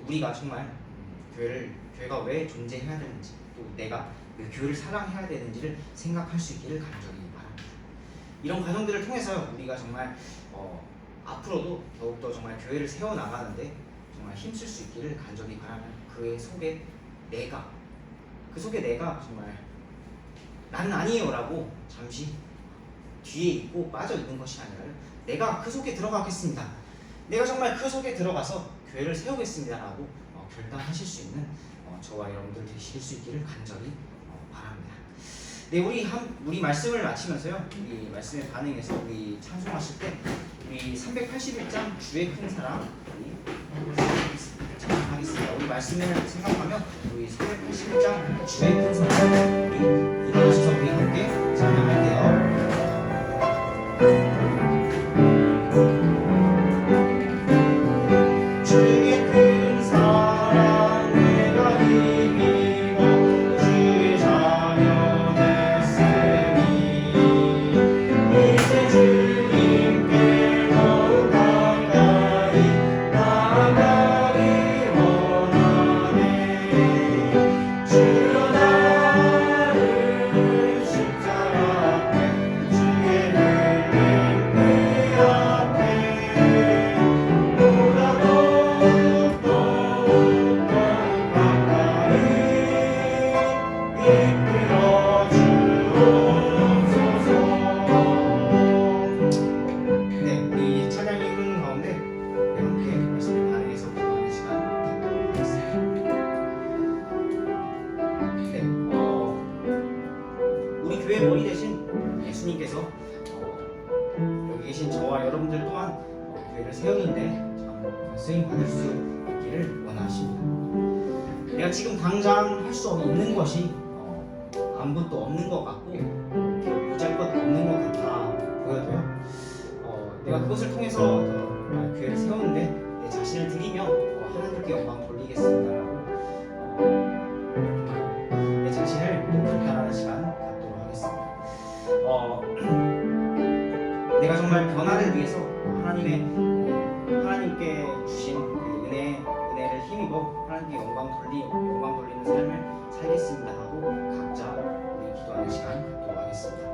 우리가 정말 교회가 왜 존재해야 되는지, 또 내가 그 교회를 사랑해야 되는지를 생각할 수 있기를 간절히 바랍니다. 이런 과정들을 통해서요, 우리가 정말 앞으로도 더욱더 정말 교회를 세워나가는데 정말 힘쓸 수 있기를 간절히 바라며, 그 속에 내가 정말 나는 아니에요 라고 잠시 뒤에 있고 빠져 있는 것이 아니라 내가 그 속에 들어가겠습니다, 내가 정말 그 속에 들어가서 교회를 세우겠습니다 라고 결단하실 수 있는 저와 여러분들 되실 수 있기를 간절히 바랍니다. 네, 우리 말씀을 마치면서요, 이 말씀에 반응해서 우리 찬송하실 때 우리 381장 주의 큰 사랑 하겠습니다. 우리 말씀을 생각하며 우리 381장 주의 큰 사랑 우리 일어나셔서 우리 함께 찬양할게요. 주여 나를 동안 교회를 세우는데 참 쓰임 받을 수 있기를 원하십니다. 내가 지금 당장 할 수 있는 것이 아무것도 없는 것 같고 보잘것 없는 것 같아 보여도요. 내가 그것을 통해서 교회를 세우는데 내 자신을 드리며 하나님께 영광 돌리겠습니다라고 내 자신을 결단하는 시간 갖도록 하겠습니다. 내가 정말 변화를 위해서 하나님께 주신 그 은혜를 힘입어 하나님께 영광 돌리는 삶을 살겠습니다 하고 각자 우리 기도하는 시간 갖도록 하겠습니다.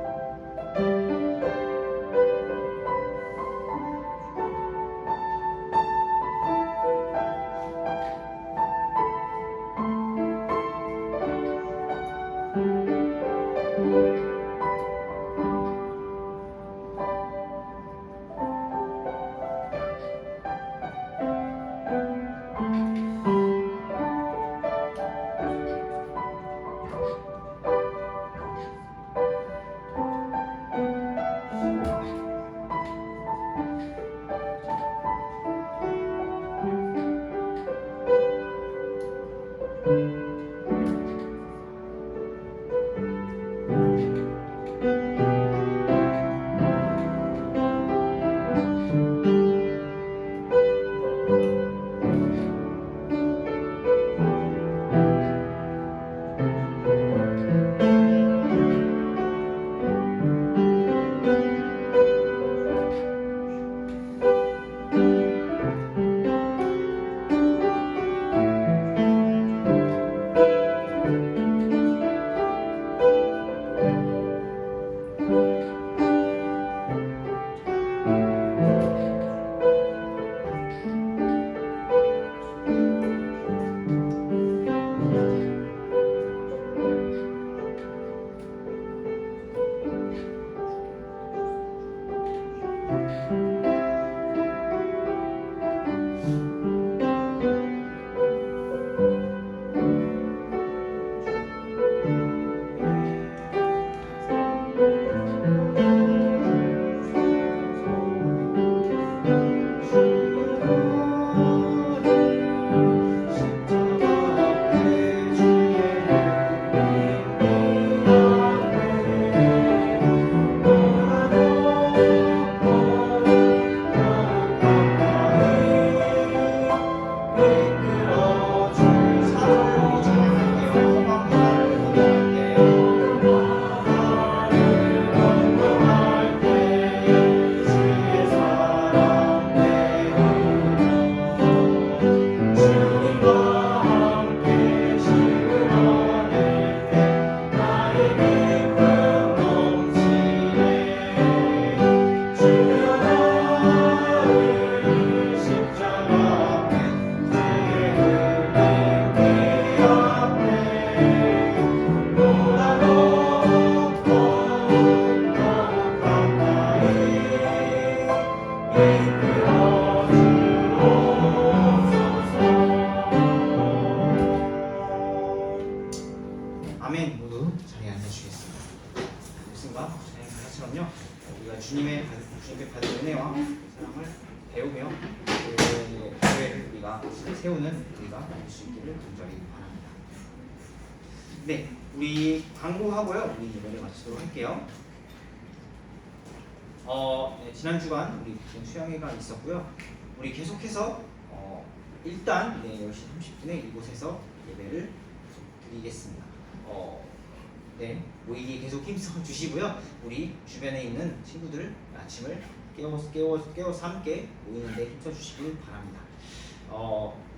아멘. 모두 자리에 앉아주시겠습니다. 말씀과 찬양의 것처럼요, 우리가 주님께 받은 은혜와 사랑을 배우며 교회를 우리가 세우는 우리가 될 수 있기를 간절히 바랍니다. 네, 우리 광고하고요, 우리 예배를 마치도록 할게요. 네, 지난 주간 우리 수양회가 있었고요. 우리 계속해서 일단 10시 30분에 이곳에서 예배를 드리겠습니다. 네, 모이기 계속 힘써 주시고요. 우리 주변에 있는 친구들 아침을 깨워서 함께 모이는데 힘써 주시길 바랍니다.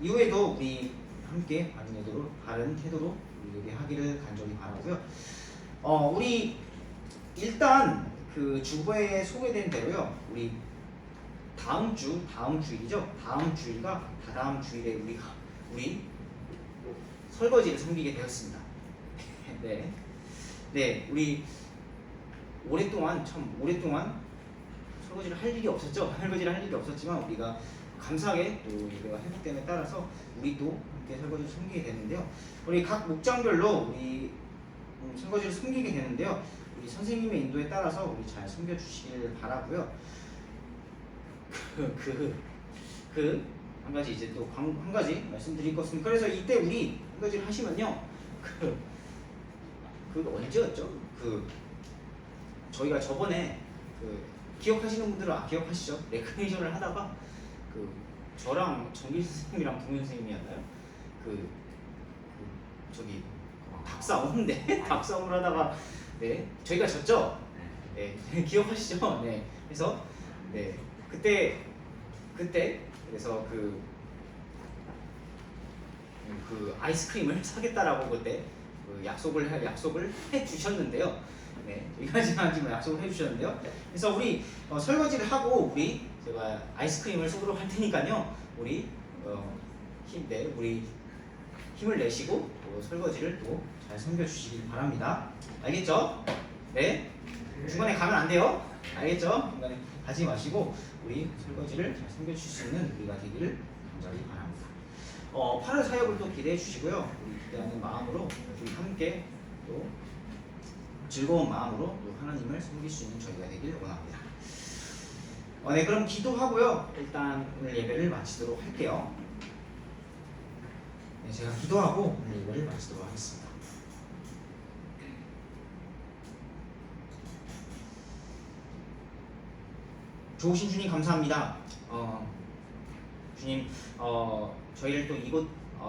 이후에도 우리 함께 바른 태도로 우리 예배하기를 간절히 바라고요. 우리 일단 그 주보에 소개된 대로요. 우리 다음 주일이죠. 다음 주일과 다다음 주일에 우리 설거지를 섬기게 되었습니다. 네, 우리 오랫동안 설거지를 할 일이 없었죠. 설거지를 할 일이 없었지만 우리가 감사하게 또 예배가 회복됨에 따라서 우리 또 함께 설거지를 섬기게 되는데요. 우리 각 목장별로 우리 설거지를 섬기게 되는데요. 우리 선생님의 인도에 따라서 우리 잘 섬겨 주시길 바라고요. 한 가지 이제 또 한 가지 말씀드릴 것 같습니다. 그래서 이때 우리 한 가지를 하시면요, 그 언제였죠? 저희가 저번에 기억하시는 분들은 기억하시죠? 레크레이션을 하다가 저랑 정길 선생님이랑 동현 선생님이었나요? 저기 닭싸움인데 닭싸움을 하다가 네 저희가 졌죠? 네 기억하시죠? 네 그래서 네 그때 그래서 아이스크림을 사겠다라고 그때 약속을 해 주셨는데요. 네 여기까지만 약속을 해 주셨는데요. 그래서 우리 설거지를 하고 제가 아이스크림을 쏘도록 할 테니까요. 우리 힘을 내시고 또 설거지를 또 잘 섬겨주시기 바랍니다. 알겠죠? 네. 중간에 가면 안 돼요. 알겠죠? 중간에 가지 마시고 우리 설거지를 잘 섬겨주실 수 있는 우리가 되기를 간절히 바랍니다. 8월 사역을 또 기대해 주시고요. 우리 기대하는 마음으로 우리 함께 또 즐거운 마음으로 또 하나님을 섬길 수 있는 저희가 되길 원합니다. 네, 그럼 기도하고요. 일단 오늘 예배를 마치도록 할게요. 네, 제가 기도하고 오늘 예배를 마치도록 하겠습니다. 좋으신 주님 감사합니다. 주님, 저희를 또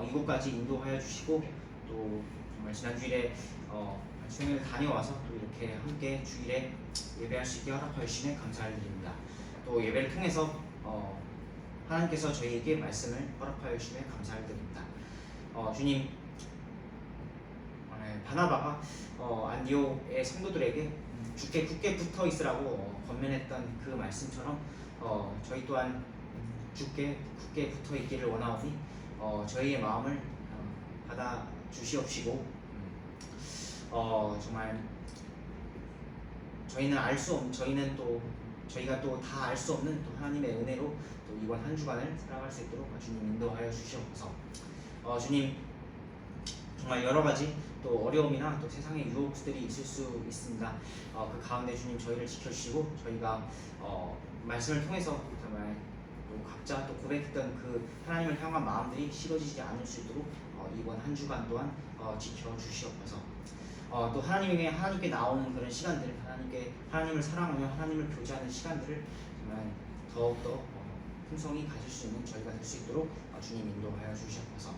이곳까지 인도하여 주시고 또 정말 지난 주일에 수행을 다녀와서 또 이렇게 함께 주일에 예배할 수 있게 허락하여 주시네 감사를 드립니다. 또 예배를 통해서 하나님께서 저희에게 말씀을 허락하여 주시네 감사를 드립니다. 주님, 바나바가 안디옥의 성도들에게 주께 굳게 붙어 있으라고 권면했던 그 말씀처럼 저희 또한 주께 굳게 붙어 있기를 원하오니 저희의 마음을 받아 주시옵시고 정말 저희가 또 다 알 수 없는 또 하나님의 은혜로 또 이번 한 주간을 살아갈 수 있도록 주님 인도하여 주시옵소서. 주님 정말 여러 가지 또 어려움이나 또 세상의 유혹들이 있을 수 있습니다. 그 가운데 주님 저희를 지켜주시고 저희가 말씀을 통해서 정말 또 각자 또 고백했던 그 하나님을 향한 마음들이 식어지지 않을 수 있도록 이번 한 주간 또한 지켜주시옵소서. 또 하나님께 나오는 그런 시간들, 하나님을 사랑하며 하나님을 교제하는 시간들을 정말 더욱더 풍성히 가질 수 있는 저희가 될 수 있도록 주님 인도하여 주시옵소서.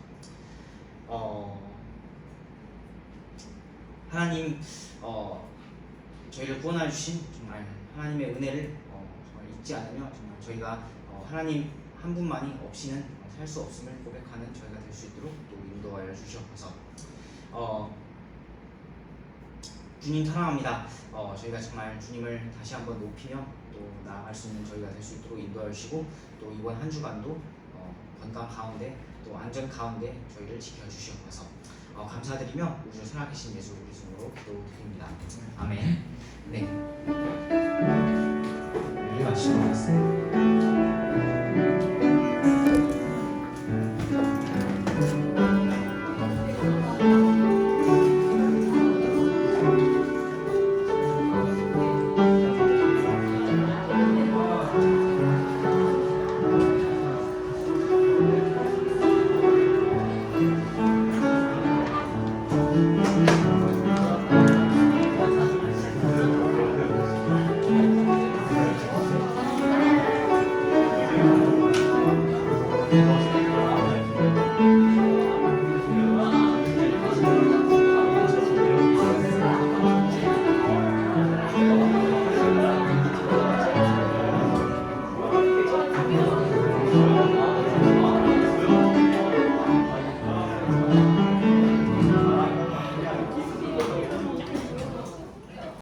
하나님 저희를 구원하여 주신 정말 하나님의 은혜를 정말 잊지 않으며 정말 저희가 하나님 한 분만이 없이는 살 수 없음을 고백하는 저희가 될 수 있도록 또 인도하여 주시옵소서. 주님 사랑합니다. 저희가 정말 주님을 다시 한번 높이며 또 나아갈 수 있는 저희가 될 수 있도록 인도하여 주시고 또 이번 한 주간도 건강 가운데 또 안전 가운데 저희를 지켜주시옵소서. 감사드리며 우주 살아계신 예수 그리스도로 기도드립니다. 아멘. 네. 네, 마치도록 하겠습니다. 네.